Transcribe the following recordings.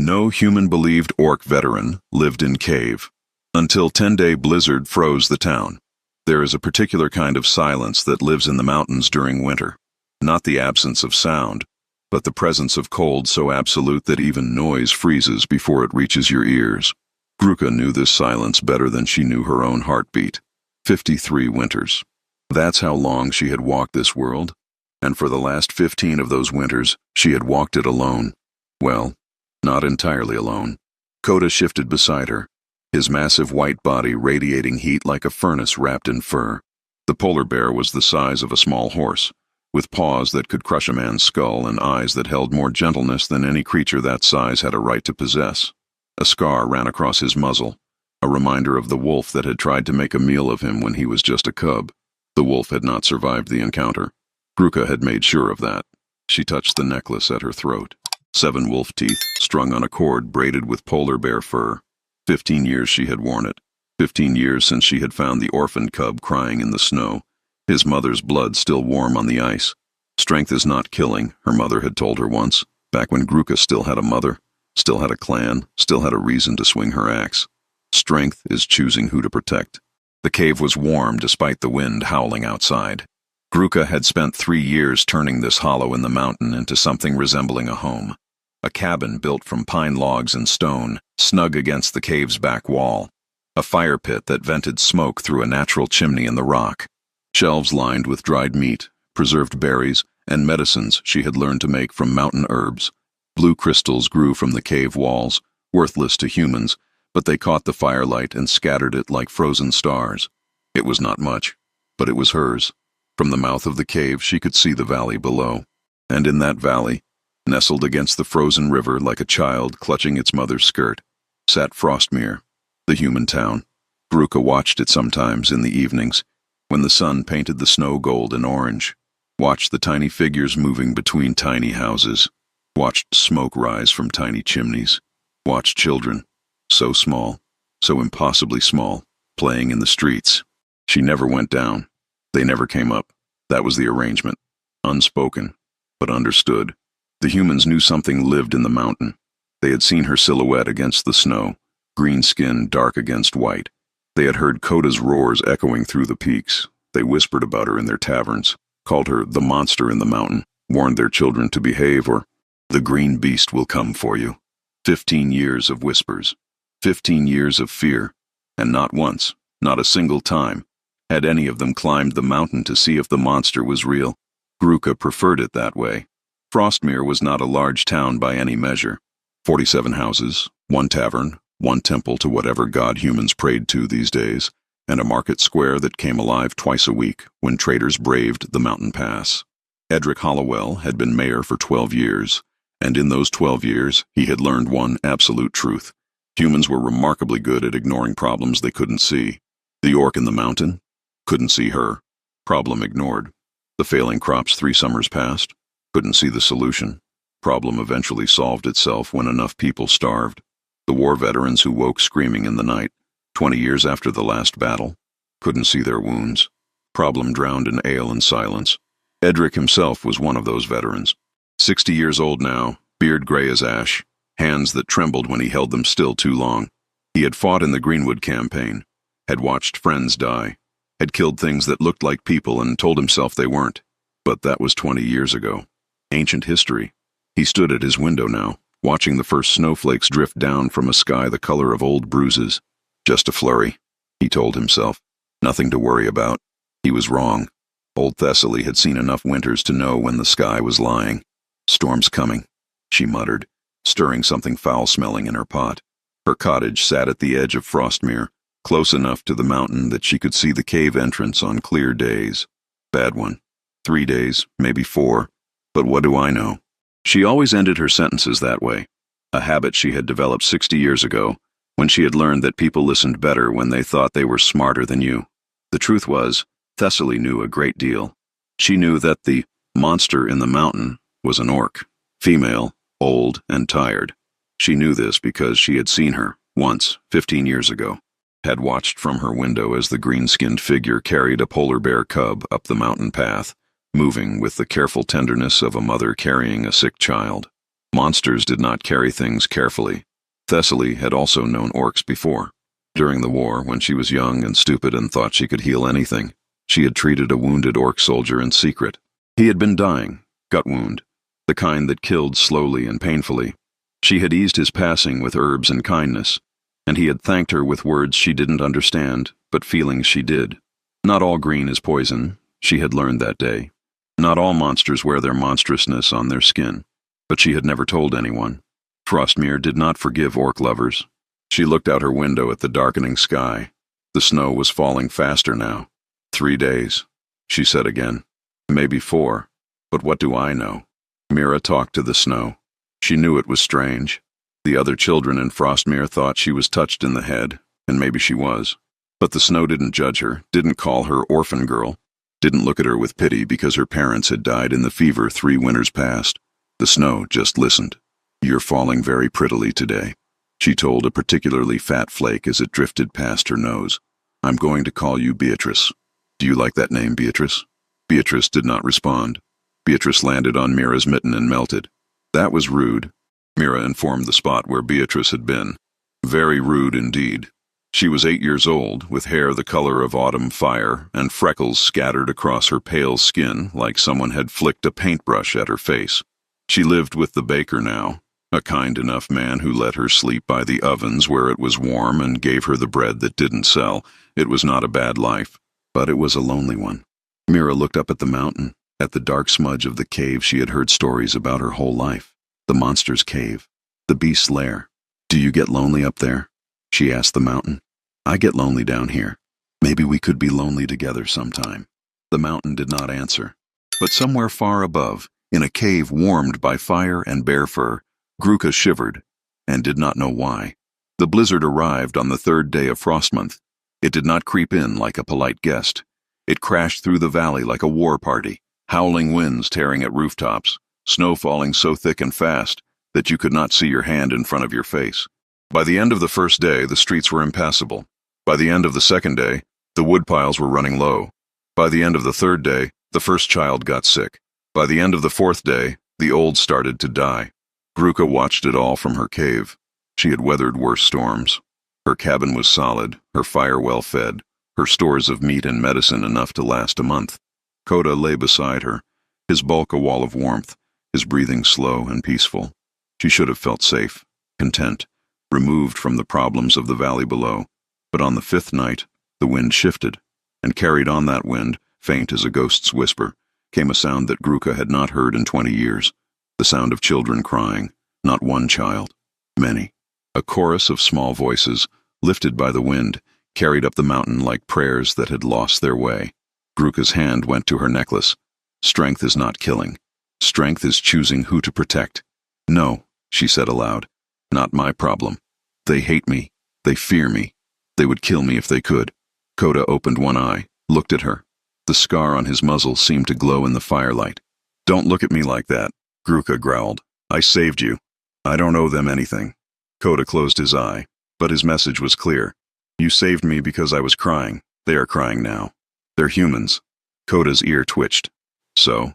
No human-believed orc veteran lived in cave, until 10-day blizzard froze the town. There is a particular kind of silence that lives in the mountains during winter. Not the absence of sound, but the presence of cold so absolute that even noise freezes before it reaches your ears. Gruka knew this silence better than she knew her own heartbeat. 53 winters. That's how long she had walked this world, and for the last 15 of those winters, she had walked it alone. Well, not entirely alone. Kota shifted beside her, his massive white body radiating heat like a furnace wrapped in fur. The polar bear was the size of a small horse, with paws that could crush a man's skull and eyes that held more gentleness than any creature that size had a right to possess. A scar ran across his muzzle, a reminder of the wolf that had tried to make a meal of him when he was just a cub. The wolf had not survived the encounter. Gruka had made sure of that. She touched the necklace at her throat. 7 wolf teeth, strung on a cord braided with polar bear fur. 15 years she had worn it. 15 years since she had found the orphaned cub crying in the snow, his mother's blood still warm on the ice. Strength is not killing, her mother had told her once, back when Gruka still had a mother, still had a clan, still had a reason to swing her axe. Strength is choosing who to protect. The cave was warm despite the wind howling outside. Gruka had spent 3 years turning this hollow in the mountain into something resembling a home. A cabin built from pine logs and stone, snug against the cave's back wall. A fire pit that vented smoke through a natural chimney in the rock. Shelves lined with dried meat, preserved berries, and medicines she had learned to make from mountain herbs. Blue crystals grew from the cave walls, worthless to humans, but they caught the firelight and scattered it like frozen stars. It was not much, but it was hers. From the mouth of the cave she could see the valley below. And in that valley, nestled against the frozen river like a child clutching its mother's skirt, sat Frostmere, the human town. Gruka watched it sometimes in the evenings, when the sun painted the snow gold and orange, watched the tiny figures moving between tiny houses, watched smoke rise from tiny chimneys, watched children, so small, so impossibly small, playing in the streets. She never went down. They never came up. That was the arrangement. Unspoken, but understood. The humans knew something lived in the mountain. They had seen her silhouette against the snow, green skin dark against white. They had heard Kota's roars echoing through the peaks. They whispered about her in their taverns, called her the monster in the mountain, warned their children to behave or the green beast will come for you. 15 years of whispers. 15 years of fear. And not once, not a single time, had any of them climbed the mountain to see if the monster was real. Gruka preferred it that way. Frostmere was not a large town by any measure. 47 houses, 1 tavern, 1 temple to whatever god humans prayed to these days, and a market square that came alive twice a week when traders braved the mountain pass. Edric Hollowell had been mayor for 12 years, and in those 12 years he had learned one absolute truth. Humans were remarkably good at ignoring problems they couldn't see. The orc in the mountain couldn't see her. Problem ignored. The failing crops 3 summers past. Couldn't see the solution. Problem eventually solved itself when enough people starved. The war veterans who woke screaming in the night, 20 years after the last battle, couldn't see their wounds. Problem drowned in ale and silence. Edric himself was one of those veterans. 60 years old now, beard gray as ash, hands that trembled when he held them still too long. He had fought in the Greenwood campaign, had watched friends die, had killed things that looked like people and told himself they weren't. But that was 20 years ago. Ancient history. He stood at his window now, watching the first snowflakes drift down from a sky the color of old bruises. Just a flurry, he told himself. Nothing to worry about. He was wrong. Old Thessaly had seen enough winters to know when the sky was lying. Storm's coming, she muttered, stirring something foul-smelling in her pot. Her cottage sat at the edge of Frostmere, close enough to the mountain that she could see the cave entrance on clear days. Bad one. 3 days, maybe 4. But what do I know? She always ended her sentences that way, a habit she had developed 60 years ago, when she had learned that people listened better when they thought they were smarter than you. The truth was, Thessaly knew a great deal. She knew that the monster in the mountain was an orc, female, old, and tired. She knew this because she had seen her, once, 15 years ago, had watched from her window as the green-skinned figure carried a polar bear cub up the mountain path, moving with the careful tenderness of a mother carrying a sick child. Monsters did not carry things carefully. Thessaly had also known orcs before. During the war, when she was young and stupid and thought she could heal anything, she had treated a wounded orc soldier in secret. He had been dying, gut wound, the kind that killed slowly and painfully. She had eased his passing with herbs and kindness, and he had thanked her with words she didn't understand, but feelings she did. Not all green is poison, she had learned that day. Not all monsters wear their monstrousness on their skin, but she had never told anyone. Frostmere did not forgive orc lovers. She looked out her window at the darkening sky. The snow was falling faster now. 3 days, she said again. Maybe 4, but what do I know? Mira talked to the snow. She knew it was strange. The other children in Frostmere thought she was touched in the head, and maybe she was. But the snow didn't judge her, didn't call her orphan girl, didn't look at her with pity because her parents had died in the fever 3 winters past. The snow just listened. You're falling very prettily today, she told a particularly fat flake as it drifted past her nose. I'm going to call you Beatrice. Do you like that name, Beatrice? Beatrice did not respond. Beatrice landed on Mira's mitten and melted. That was rude. Mira informed the spot where Beatrice had been. Very rude indeed. She was 8 years old, with hair the color of autumn fire and freckles scattered across her pale skin like someone had flicked a paintbrush at her face. She lived with the baker now, a kind enough man who let her sleep by the ovens where it was warm and gave her the bread that didn't sell. It was not a bad life, but it was a lonely one. Mira looked up at the mountain, at the dark smudge of the cave she had heard stories about her whole life. The monster's cave, the beast's lair. Do you get lonely up there? She asked the mountain. I get lonely down here. Maybe we could be lonely together sometime. The mountain did not answer. But somewhere far above, in a cave warmed by fire and bear fur, Gruka shivered, and did not know why. The blizzard arrived on the 3rd day of Frostmonth. It did not creep in like a polite guest. It crashed through the valley like a war party, howling winds tearing at rooftops, snow falling so thick and fast that you could not see your hand in front of your face. By the end of the 1st day, the streets were impassable. By the end of the 2nd day, the woodpiles were running low. By the end of the 3rd day, the first child got sick. By the end of the 4th day, the old started to die. Gruka watched it all from her cave. She had weathered worse storms. Her cabin was solid, her fire well fed, her stores of meat and medicine enough to last a month. Koda lay beside her, his bulk a wall of warmth, his breathing slow and peaceful. She should have felt safe, content, removed from the problems of the valley below. But on the 5th night, the wind shifted, and carried on that wind, faint as a ghost's whisper, came a sound that Gruka had not heard in 20 years. The sound of children crying, not one child, many. A chorus of small voices, lifted by the wind, carried up the mountain like prayers that had lost their way. Gruka's hand went to her necklace. Strength is not killing. Strength is choosing who to protect. No, she said aloud, not my problem. They hate me. They fear me. They would kill me if they could. Koda opened one eye, looked at her. The scar on his muzzle seemed to glow in the firelight. Don't look at me like that, Gruka growled. I saved you. I don't owe them anything. Koda closed his eye, but his message was clear. You saved me because I was crying. They are crying now. They're humans. Koda's ear twitched. So?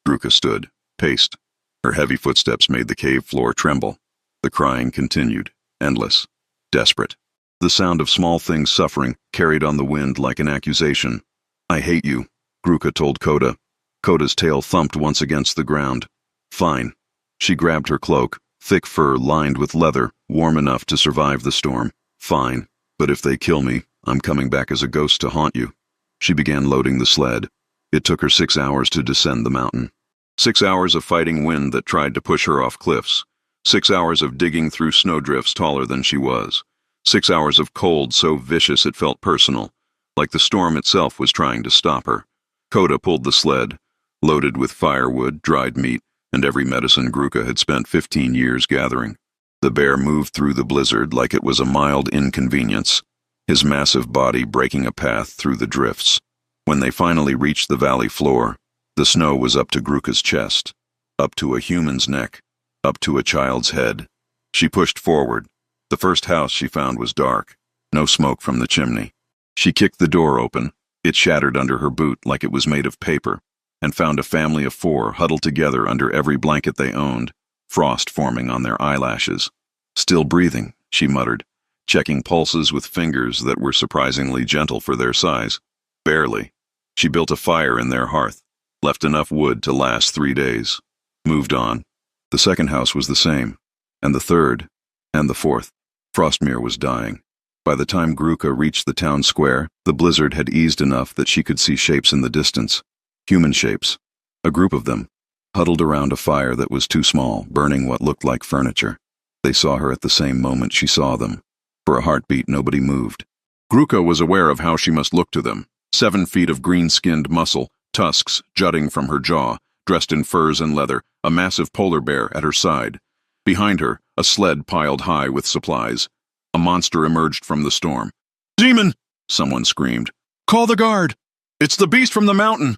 Gruka stood, paced. Her heavy footsteps made the cave floor tremble. The crying continued, endless, desperate. The sound of small things suffering carried on the wind like an accusation. I hate you, Gruka told Koda. Koda's tail thumped once against the ground. Fine. She grabbed her cloak, thick fur lined with leather, warm enough to survive the storm. Fine. But if they kill me, I'm coming back as a ghost to haunt you. She began loading the sled. It took her 6 hours to descend the mountain. 6 hours of fighting wind that tried to push her off cliffs. 6 hours of digging through snowdrifts taller than she was. 6 hours of cold so vicious it felt personal, like the storm itself was trying to stop her. Koda pulled the sled, loaded with firewood, dried meat, and every medicine Gruka had spent 15 years gathering. The bear moved through the blizzard like it was a mild inconvenience, his massive body breaking a path through the drifts. When they finally reached the valley floor, the snow was up to Gruka's chest, up to a human's neck, up to a child's head. She pushed forward. The first house she found was dark, no smoke from the chimney. She kicked the door open. It shattered under her boot like it was made of paper, and found a family of 4 huddled together under every blanket they owned. frost forming on their eyelashes. "Still breathing," she muttered, checking pulses with fingers that were surprisingly gentle for their size. "Barely." She built a fire in their hearth, left enough wood to last 3 days. Moved on. The second house was the same, and the third, and the fourth. Frostmere was dying. By the time Gruka reached the town square, the blizzard had eased enough that she could see shapes in the distance. Human shapes. A group of them, huddled around a fire that was too small, burning what looked like furniture. They saw her at the same moment she saw them. For a heartbeat, nobody moved. Gruka was aware of how she must look to them. 7 feet of green-skinned muscle, tusks jutting from her jaw, dressed in furs and leather, a massive polar bear at her side. Behind her, a sled piled high with supplies. A monster emerged from the storm. "Demon!" someone screamed. "Call the guard! It's the beast from the mountain!"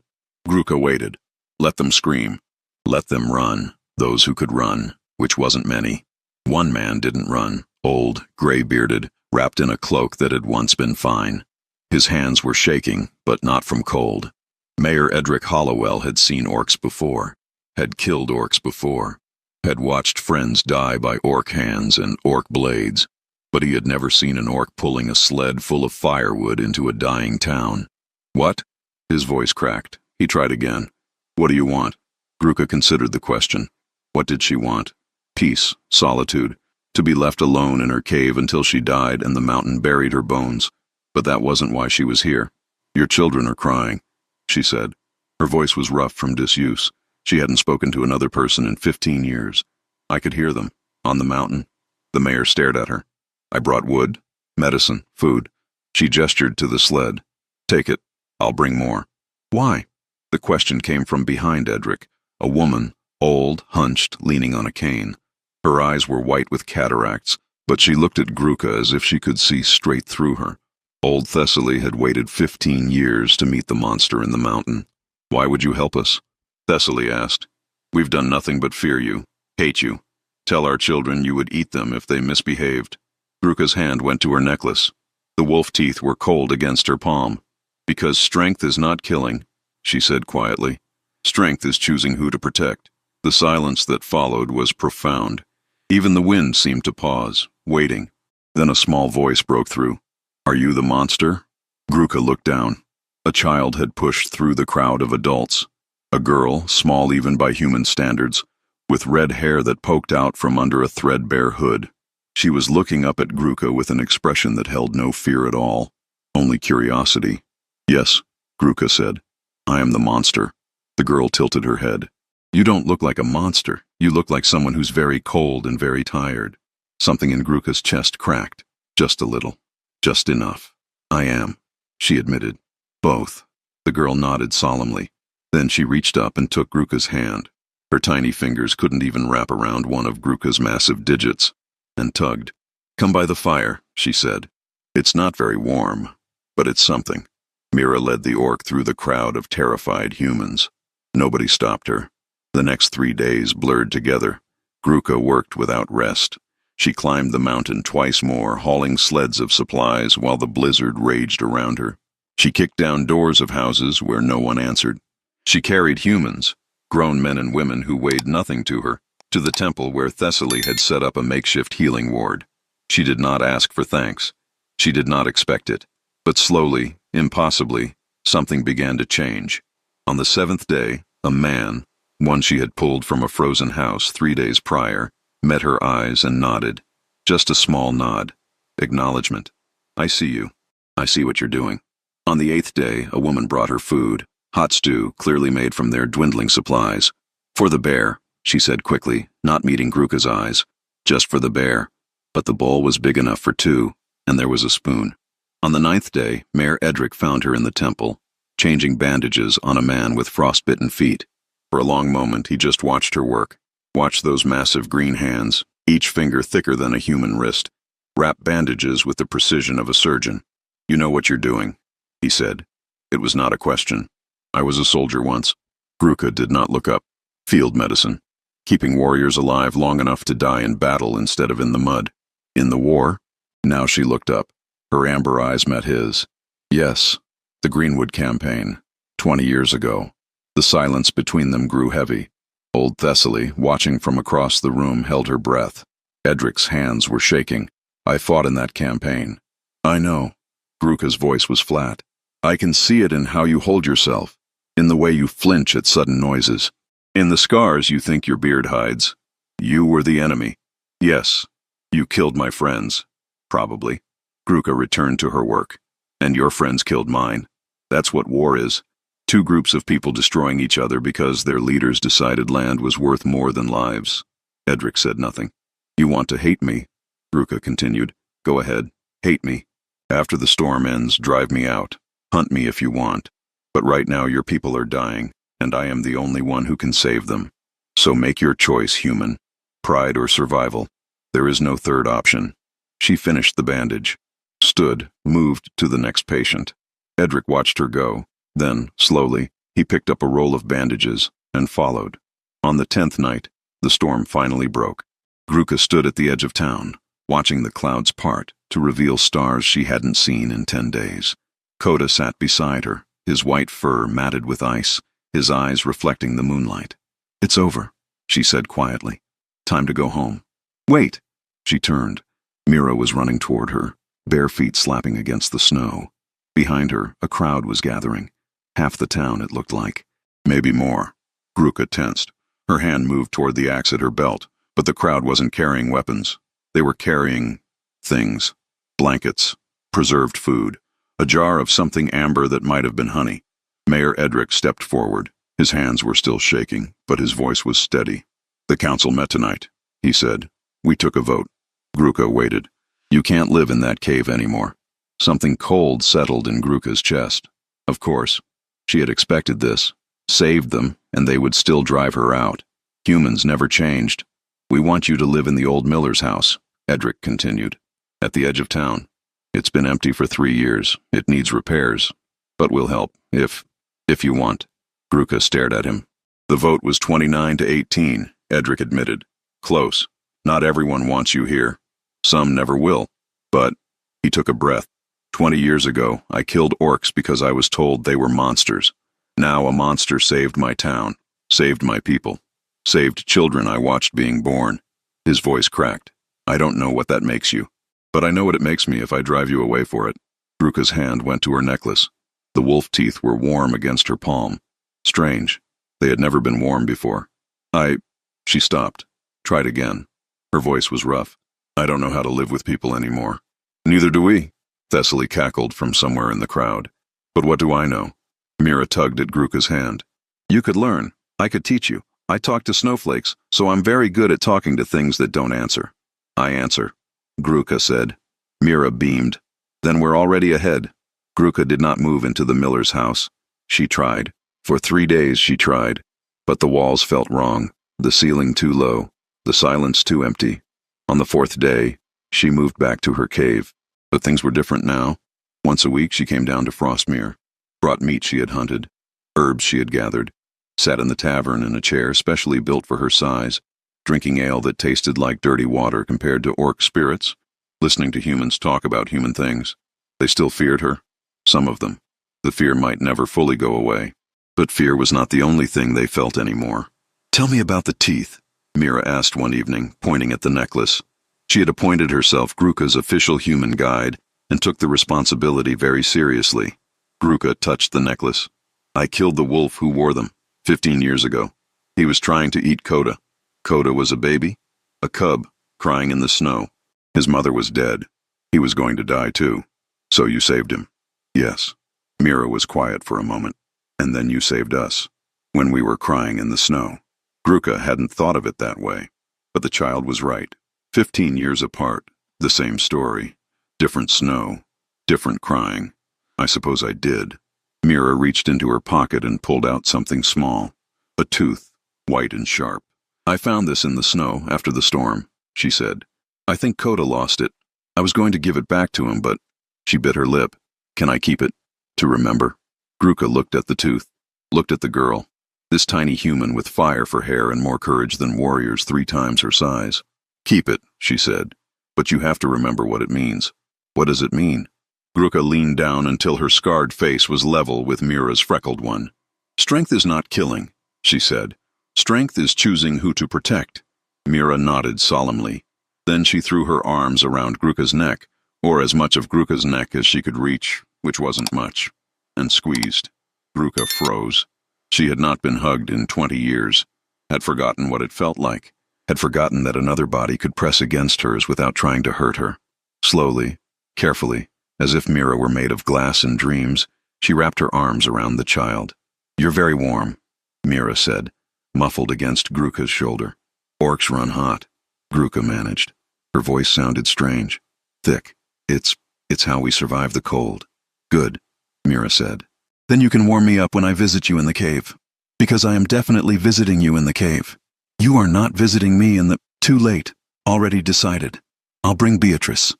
Gruka waited. Let them scream. Let them run, those who could run, which wasn't many. One man didn't run, old, gray-bearded, wrapped in a cloak that had once been fine. His hands were shaking, but not from cold. Mayor Edric Hollowell had seen orcs before, had killed orcs before, had watched friends die by orc hands and orc blades, but he had never seen an orc pulling a sled full of firewood into a dying town. "What?" His voice cracked. He tried again. "What do you want?" Gruka considered the question. What did she want? Peace, solitude, to be left alone in her cave until she died and the mountain buried her bones. But that wasn't why she was here. "Your children are crying," she said. Her voice was rough from disuse. She hadn't spoken to another person in 15 years. "I could hear them. On the mountain." The mayor stared at her. "I brought wood, medicine, food." She gestured to the sled. "Take it. I'll bring more." "Why?" The question came from behind Edric, a woman, old, hunched, leaning on a cane. Her eyes were white with cataracts, but she looked at Gruka as if she could see straight through her. Old Thessaly had waited 15 years to meet the monster in the mountain. "Why would you help us?" Thessaly asked. "We've done nothing but fear you, hate you. Tell our children you would eat them if they misbehaved." Gruka's hand went to her necklace. The wolf teeth were cold against her palm. "Because strength is not killing," she said quietly. "Strength is choosing who to protect." The silence that followed was profound. Even the wind seemed to pause, waiting. Then a small voice broke through. "Are you the monster?" Gruka looked down. A child had pushed through the crowd of adults. A girl, small even by human standards, with red hair that poked out from under a threadbare hood. She was looking up at Gruka with an expression that held no fear at all, only curiosity. "Yes," Gruka said. "I am the monster." The girl tilted her head. "You don't look like a monster. You look like someone who's very cold and very tired." Something in Gruka's chest cracked. Just a little. Just enough. "I am," she admitted. "Both." The girl nodded solemnly. Then she reached up and took Gruka's hand. Her tiny fingers couldn't even wrap around one of Gruka's massive digits, and tugged. "Come by the fire," she said. "It's not very warm, but it's something." Mira led the orc through the crowd of terrified humans. Nobody stopped her. The next 3 days blurred together. Gruka worked without rest. She climbed the mountain twice more, hauling sleds of supplies while the blizzard raged around her. She kicked down doors of houses where no one answered. She carried humans, grown men and women who weighed nothing to her, to the temple where Thessaly had set up a makeshift healing ward. She did not ask for thanks. She did not expect it. But slowly, impossibly, something began to change. On the 7th day, a man, one she had pulled from a frozen house 3 days prior, met her eyes and nodded. Just a small nod. Acknowledgement. "I see you. I see what you're doing." On the 8th day, a woman brought her food, hot stew, clearly made from their dwindling supplies. "For the bear," she said quickly, not meeting Gruka's eyes. "Just for the bear." But the bowl was big enough for 2, and there was a spoon. On the 9th day, Mayor Edric found her in the temple, changing bandages on a man with frostbitten feet. For a long moment, he just watched her work. Watched those massive green hands, each finger thicker than a human wrist, wrap bandages with the precision of a surgeon. "You know what you're doing," he said. It was not a question. "I was a soldier once." Gruka did not look up. "Field medicine. Keeping warriors alive long enough to die in battle instead of in the mud." "In the war?" Now she looked up. Her amber eyes met his. "Yes. The Greenwood campaign. 20 years ago." The silence between them grew heavy. Old Thessaly, watching from across the room, held her breath. Edric's hands were shaking. I fought in that campaign. I know. Gruka's voice was flat. I can see it in how you hold yourself, in the way you flinch at sudden noises, in the scars you think your beard hides. You were the enemy. Yes, you killed my friends. Probably. Gruka returned to her work. And your friends killed mine. That's what war is. Two groups of people destroying each other because their leaders decided land was worth more than lives. Edric said nothing. You want to hate me? Gruka continued. Go ahead. Hate me. After the storm ends, drive me out. Hunt me if you want. But right now your people are dying, and I am the only one who can save them. So make your choice, human. Pride or survival. There is no third option. She finished the bandage. Stood, moved to the next patient. Edric watched her go. Then, slowly, he picked up a roll of bandages and followed. On the 10th night, the storm finally broke. Gruka stood at the edge of town, watching the clouds part to reveal stars she hadn't seen in 10 days. Koda sat beside her, his white fur matted with ice, his eyes reflecting the moonlight. It's over, she said quietly. Time to go home. Wait! She turned. Mira was running toward her, bare feet slapping against the snow. Behind her, a crowd was gathering. Half the town, it looked like. Maybe more. Gruka tensed. Her hand moved toward the axe at her belt, but the crowd wasn't carrying weapons. They were carrying things. Blankets, preserved food, a jar of something amber that might have been honey. Mayor Edric stepped forward. His hands were still shaking, but his voice was steady. The council met tonight, he said. We took a vote. Gruka waited. You can't live in that cave anymore. Something cold settled in Gruka's chest. Of course. She had expected this. Saved them, and they would still drive her out. Humans never changed. We want you to live in the old miller's house, Edric continued. At the edge of town. It's been empty for 3 years. It needs repairs. But we'll help, if you want. Gruka stared at him. The vote was 29 to 18, Edric admitted. Close. Not everyone wants you here. Some never will. But, he took a breath. 20 years ago, I killed orcs because I was told they were monsters. Now a monster saved my town, saved my people, saved children I watched being born. His voice cracked. I don't know what that makes you, but I know what it makes me if I drive you away for it. Gruka's hand went to her necklace. The wolf teeth were warm against her palm. Strange. They had never been warm before. She stopped. Tried again. Her voice was rough. I don't know how to live with people anymore. Neither do we. Thessaly cackled from somewhere in the crowd. But what do I know? Mira tugged at Gruka's hand. You could learn. I could teach you. I talk to snowflakes, so I'm very good at talking to things that don't answer. I answer. Gruka said. Mira beamed. Then we're already ahead. Gruka did not move into the miller's house. She tried. For 3 days she tried. But the walls felt wrong, the ceiling too low, the silence too empty. On the 4th day, she moved back to her cave. But things were different now. Once a week she came down to Frostmere, brought meat she had hunted, herbs she had gathered, sat in the tavern in a chair specially built for her size, drinking ale that tasted like dirty water compared to orc spirits, listening to humans talk about human things. They still feared her. Some of them. The fear might never fully go away. But fear was not the only thing they felt anymore. Tell me about the teeth, Mira asked one evening, pointing at the necklace. She had appointed herself Gruka's official human guide and took the responsibility very seriously. Gruka touched the necklace. I killed the wolf who wore them, 15 years ago. He was trying to eat Koda. Koda was a baby, a cub, crying in the snow. His mother was dead. He was going to die too. So you saved him. Yes. Mira was quiet for a moment. And then you saved us, when we were crying in the snow. Gruka hadn't thought of it that way. But the child was right. 15 years apart, the same story. Different snow, different crying. I suppose I did. Mira reached into her pocket and pulled out something small. A tooth, white and sharp. I found this in the snow after the storm, she said. I think Koda lost it. I was going to give it back to him, but she bit her lip. Can I keep it? To remember? Gruka looked at the tooth, looked at the girl. This tiny human with fire for hair and more courage than warriors 3 times her size. Keep it, she said. But you have to remember what it means. What does it mean? Gruka leaned down until her scarred face was level with Mira's freckled one. Strength is not killing, she said. Strength is choosing who to protect. Mira nodded solemnly. Then she threw her arms around Gruka's neck, or as much of Gruka's neck as she could reach, which wasn't much, and squeezed. Gruka froze. She had not been hugged in 20 years, had forgotten what it felt like, had forgotten that another body could press against hers without trying to hurt her. Slowly, carefully, as if Mira were made of glass and dreams, she wrapped her arms around the child. "You're very warm," Mira said, muffled against Gruka's shoulder. "Orcs run hot," Gruka managed. Her voice sounded strange, thick. It's how we survive the cold." "Good," Mira said. "Then you can warm me up when I visit you in the cave. Because I am definitely visiting you in the cave. You are not visiting me in the— Too late. Already decided. I'll bring Beatrice."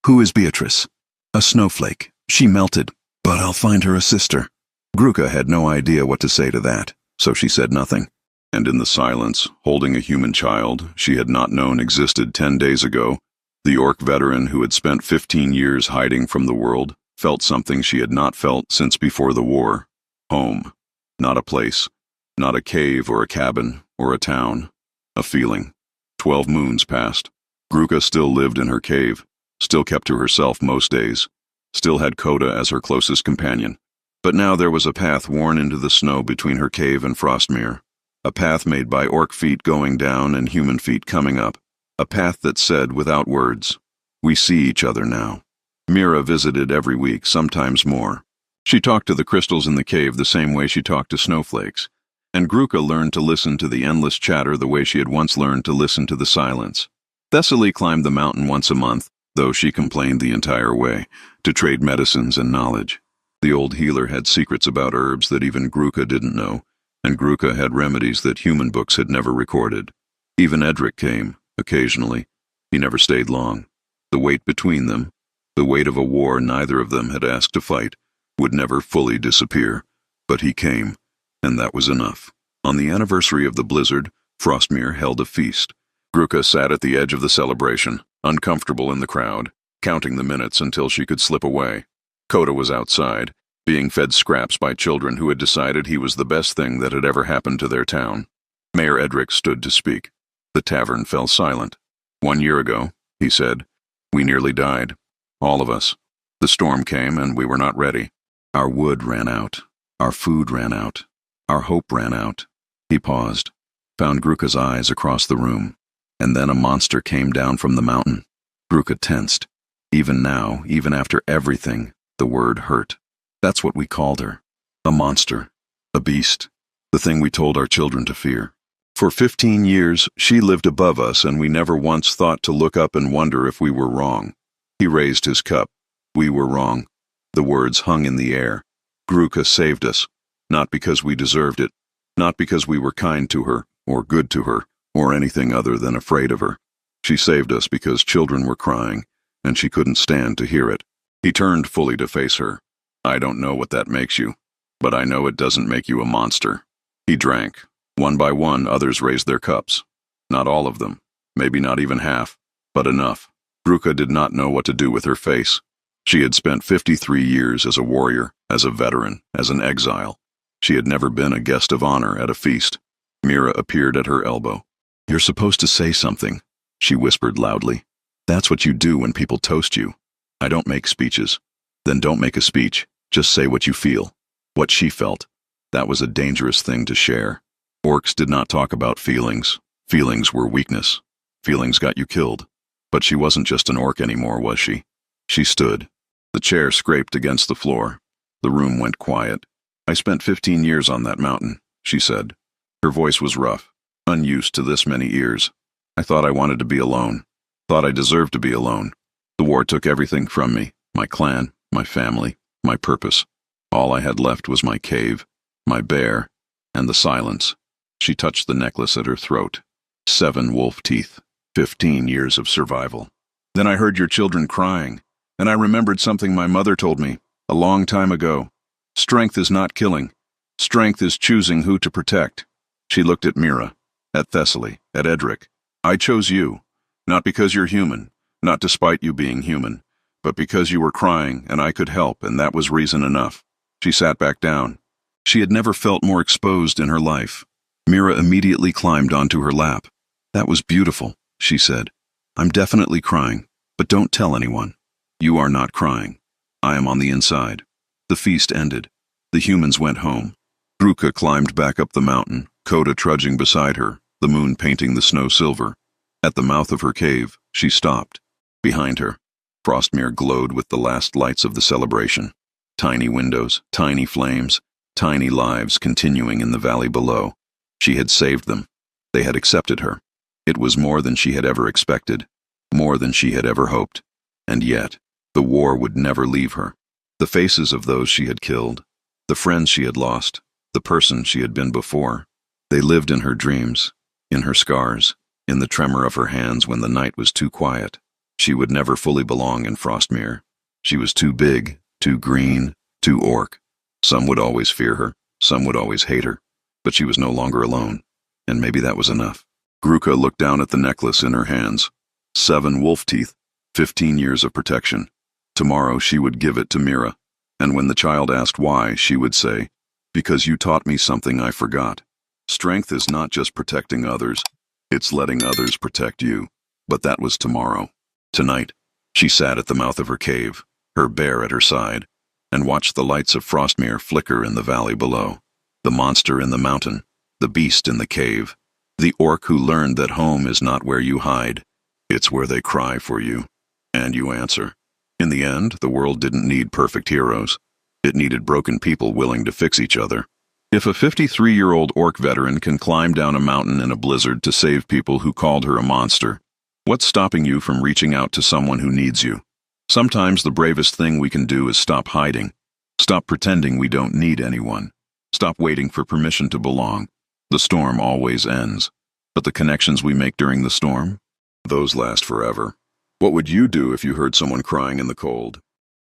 "Who is Beatrice?" "A snowflake. She melted, but I'll find her a sister." Gruka had no idea what to say to that, so she said nothing. And in the silence, holding a human child she had not known existed 10 days ago, the orc veteran who had spent 15 years hiding from the world felt something she had not felt since before the war. Home. Not a place. Not a cave or a cabin or a town. A feeling. 12 moons passed. Gruka still lived in her cave, still kept to herself most days, still had Coda as her closest companion. But now there was a path worn into the snow between her cave and Frostmere. A path made by orc feet going down and human feet coming up. A path that said, without words, "We see each other now." Mira visited every week, sometimes more. She talked to the crystals in the cave the same way she talked to snowflakes, and Gruka learned to listen to the endless chatter the way she had once learned to listen to the silence. Thessaly climbed the mountain once a month, though she complained the entire way, to trade medicines and knowledge. The old healer had secrets about herbs that even Gruka didn't know, and Gruka had remedies that human books had never recorded. Even Edric came, occasionally. He never stayed long. The weight between them, the weight of a war neither of them had asked to fight, would never fully disappear. But he came, and that was enough. On the anniversary of the blizzard, Frostmere held a feast. Gruka sat at the edge of the celebration, uncomfortable in the crowd, counting the minutes until she could slip away. Coda was outside, being fed scraps by children who had decided he was the best thing that had ever happened to their town. Mayor Edric stood to speak. The tavern fell silent. "1 year ago," he said, "we nearly died. All of us. The storm came and we were not ready. Our wood ran out. Our food ran out. Our hope ran out." He paused, found Gruka's eyes across the room. And then a monster came down from the mountain. Gruka tensed. Even now, even after everything, the word hurt. That's what we called her. A monster. A beast. The thing we told our children to fear. For 15 years, she lived above us, and we never once thought to look up and wonder if we were wrong. He raised his cup. We were wrong. The words hung in the air. Gruka saved us. Not because we deserved it. Not because we were kind to her, or good to her, or anything other than afraid of her. She saved us because children were crying, and she couldn't stand to hear it. He turned fully to face her. "I don't know what that makes you, but I know it doesn't make you a monster." He drank. One by one, others raised their cups. Not all of them, maybe not even half, but enough. Gruka did not know what to do with her face. She had spent 53 years as a warrior, as a veteran, as an exile. She had never been a guest of honor at a feast. Mira appeared at her elbow. "You're supposed to say something," she whispered loudly. "That's what you do when people toast you." "I don't make speeches." "Then don't make a speech. Just say what you feel." What she felt. That was a dangerous thing to share. Orcs did not talk about feelings. Feelings were weakness. Feelings got you killed. But she wasn't just an orc anymore, was she? She stood. The chair scraped against the floor. The room went quiet. "I spent 15 years on that mountain," she said. Her voice was rough, unused to this many ears. "I thought I wanted to be alone. Thought I deserved to be alone. The war took everything from me, my clan, my family, my purpose. All I had left was my cave, my bear, and the silence." She touched the necklace at her throat. 7 wolf teeth, 15 years of survival. "Then I heard your children crying, and I remembered something my mother told me a long time ago. Strength is not killing. Strength is choosing who to protect." She looked at Mira, at Thessaly, at Edric. "I chose you, not because you're human, not despite you being human, but because you were crying and I could help, and that was reason enough." She sat back down. She had never felt more exposed in her life. Mira immediately climbed onto her lap. "That was beautiful," she said. "I'm definitely crying, but don't tell anyone." "You are not crying. I am on the inside." The feast ended. The humans went home. Gruka climbed back up the mountain, Koda trudging beside her, the moon painting the snow silver. At the mouth of her cave, she stopped. Behind her, Frostmere glowed with the last lights of the celebration. Tiny windows, tiny flames, tiny lives continuing in the valley below. She had saved them. They had accepted her. It was more than she had ever expected, more than she had ever hoped. And yet, the war would never leave her. The faces of those she had killed, the friends she had lost, the person she had been before, they lived in her dreams, in her scars, in the tremor of her hands when the night was too quiet. She would never fully belong in Frostmere. She was too big, too green, too orc. Some would always fear her, some would always hate her, but she was no longer alone, and maybe that was enough. Gruka looked down at the necklace in her hands. 7 wolf teeth, 15 years of protection. Tomorrow she would give it to Mira, and when the child asked why, she would say, "Because you taught me something I forgot. Strength is not just protecting others, it's letting others protect you." But that was tomorrow. Tonight, she sat at the mouth of her cave, her bear at her side, and watched the lights of Frostmere flicker in the valley below. The monster in the mountain, the beast in the cave, the orc who learned that home is not where you hide, it's where they cry for you, and you answer. In the end, the world didn't need perfect heroes. It needed broken people willing to fix each other. If a 53-year-old orc veteran can climb down a mountain in a blizzard to save people who called her a monster, what's stopping you from reaching out to someone who needs you? Sometimes the bravest thing we can do is stop hiding. Stop pretending we don't need anyone. Stop waiting for permission to belong. The storm always ends. But the connections we make during the storm, those last forever. What would you do if you heard someone crying in the cold?